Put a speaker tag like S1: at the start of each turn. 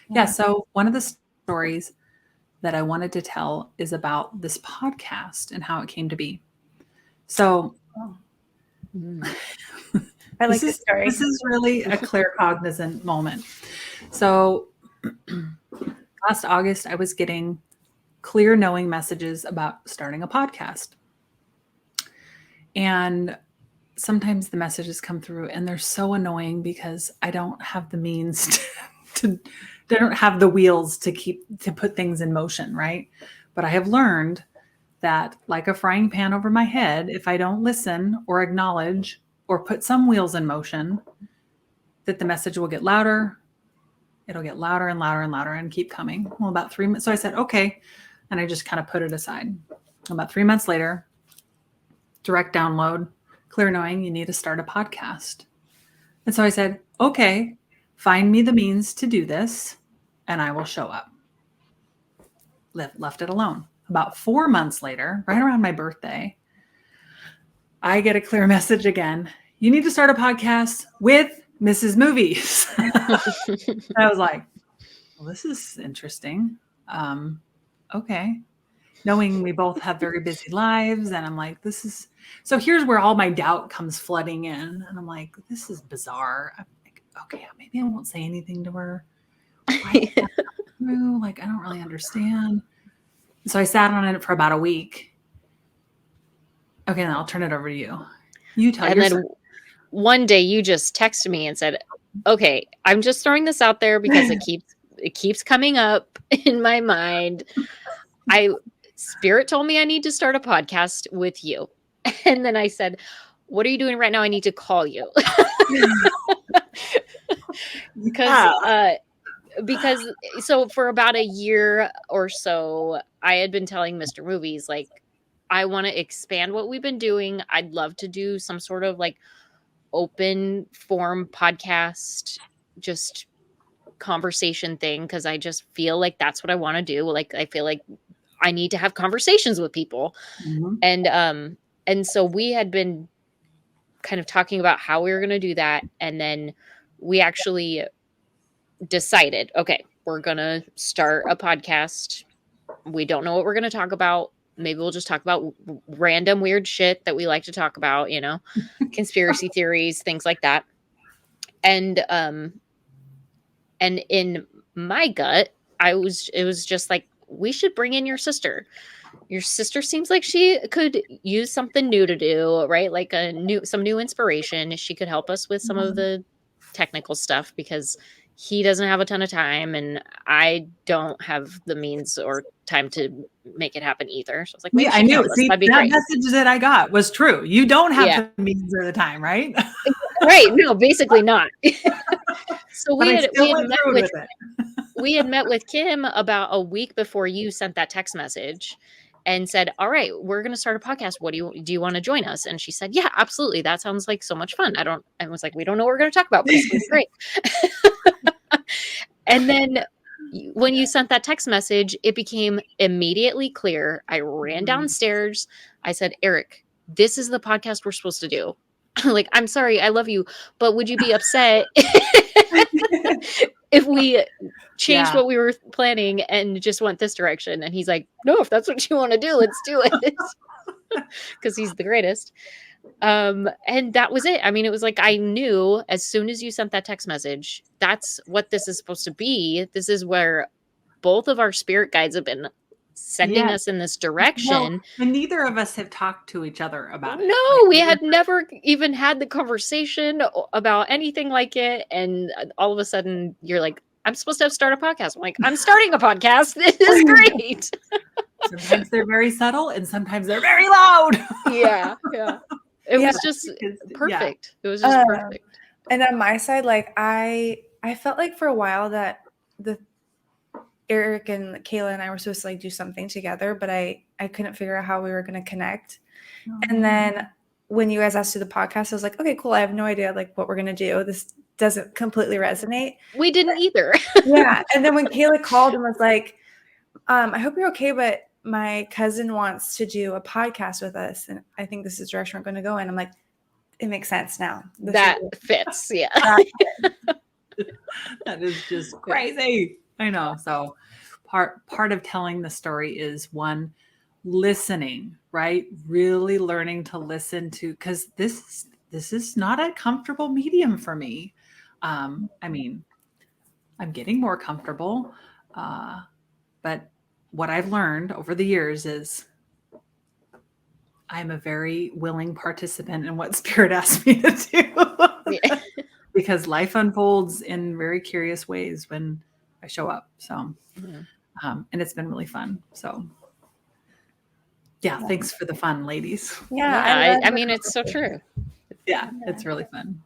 S1: Yeah. So one of the stories that I wanted to tell is about this podcast and how it came to be. So
S2: I like this story.
S1: This is really a clear cognizant moment. So last August, I was getting clear knowing messages about starting a podcast. And sometimes the messages come through and they're so annoying because I don't have the means to they don't have the wheels to put things in motion, right? But I have learned that like a frying pan over my head, if I don't listen or acknowledge or put some wheels in motion, that the message will get louder. It'll get louder and louder and louder and keep coming. Well, about 3 months. So I said, okay. And I just kind of put it aside. About 3 months later, direct download, clear knowing you need to start a podcast. And so I said, okay, find me the means to do this and I will show up. Left it alone. About 4 months later, right around my birthday, I get a clear message again. You need to start a podcast with Mrs. Movies. I was like, well, this is interesting. Okay. Knowing we both have very busy lives. And I'm like, so here's where all my doubt comes flooding in. And I'm like, this is bizarre. I'm like, okay, maybe I won't say anything to her. Why like, I don't really understand. So I sat on it for about a week. Okay, then I'll turn it over to you. You tell
S3: And then one day you just texted me and said, okay, I'm just throwing this out there because it keeps coming up in my mind. Spirit told me I need to start a podcast with you. And then I said, what are you doing right now? I need to call you. Because so for about a year or so, I had been telling Mr. Movies, like, I want to expand what we've been doing. I'd love to do some sort of like open form podcast, just conversation thing. Because I just feel like that's what I want to do. Like, I feel like I need to have conversations with people. Mm-hmm. And so we had been kind of talking about how we were going to do that. And then we actually decided, okay, we're going to start a podcast. We don't know what we're going to talk about. Maybe we'll just talk about random weird shit that we like to talk about, conspiracy theories, things like that. And in my gut, it was just like, we should bring in your sister. Your sister seems like she could use something new to do, right? Like some new inspiration. She could help us with some of the technical stuff because he doesn't have a ton of time and I don't have the means or time to make it happen either. So I was like, maybe
S1: I knew it. See,
S3: that'd be
S1: that
S3: great.
S1: Message that I got was true. You don't have the means or the time, right?
S3: Right. No, basically not. So we had met with Kim about a week before you sent that text message and said, all right, we're going to start a podcast. Do you want to join us? And she said, yeah, absolutely. That sounds like so much fun. I was like, we don't know what we're going to talk about, but it's going to be great. And then when you sent that text message, it became immediately clear. I ran downstairs. I said, Eric, this is the podcast we're supposed to do. Like, I'm sorry, I love you, but would you be upset if we changed what we were planning and just went this direction? And he's like, no, if that's what you want to do, let's do it. Because he's the greatest. And that was it. I mean, it was like, I knew as soon as you sent that text message, that's what this is supposed to be. This is where both of our spirit guides have been sending us in this direction.
S1: Well, and neither of us have talked to each other about it.
S3: No, we had never even had the conversation about anything like it. And all of a sudden you're like, I'm supposed to start a podcast. I'm like, I'm starting a podcast. This is great.
S1: Sometimes they're very subtle and sometimes they're very loud.
S3: Yeah. It was just perfect. It was just perfect.
S2: And on my side, like I felt like for a while that Eric and Kayla and I were supposed to like do something together, but I couldn't figure out how we were going to connect. And then when you guys asked to the podcast, I was like, okay, cool. I have no idea like what we're going to do. This doesn't completely resonate.
S3: We didn't either.
S2: Yeah. And then when Kayla called and was like, I hope you're okay, but my cousin wants to do a podcast with us. And I think this is the direction we're going to go in. I'm like, it makes sense now.
S3: That fits. Yeah.
S1: That is just crazy. I know. So part of telling the story is one, listening, right? Really learning to listen to, because this is not a comfortable medium for me. I mean, I'm getting more comfortable, but what I've learned over the years is I'm a very willing participant in what Spirit asks me to do.
S3: Yeah.
S1: Because life unfolds in very curious ways when I show up. So,
S3: Mhm.
S1: and it's been really fun. So, yeah, thanks for the fun, ladies.
S2: Yeah,
S3: Yeah,
S2: I love
S3: I
S2: the
S3: mean, it's so
S2: conversation.
S3: true.
S1: Yeah, it's really fun.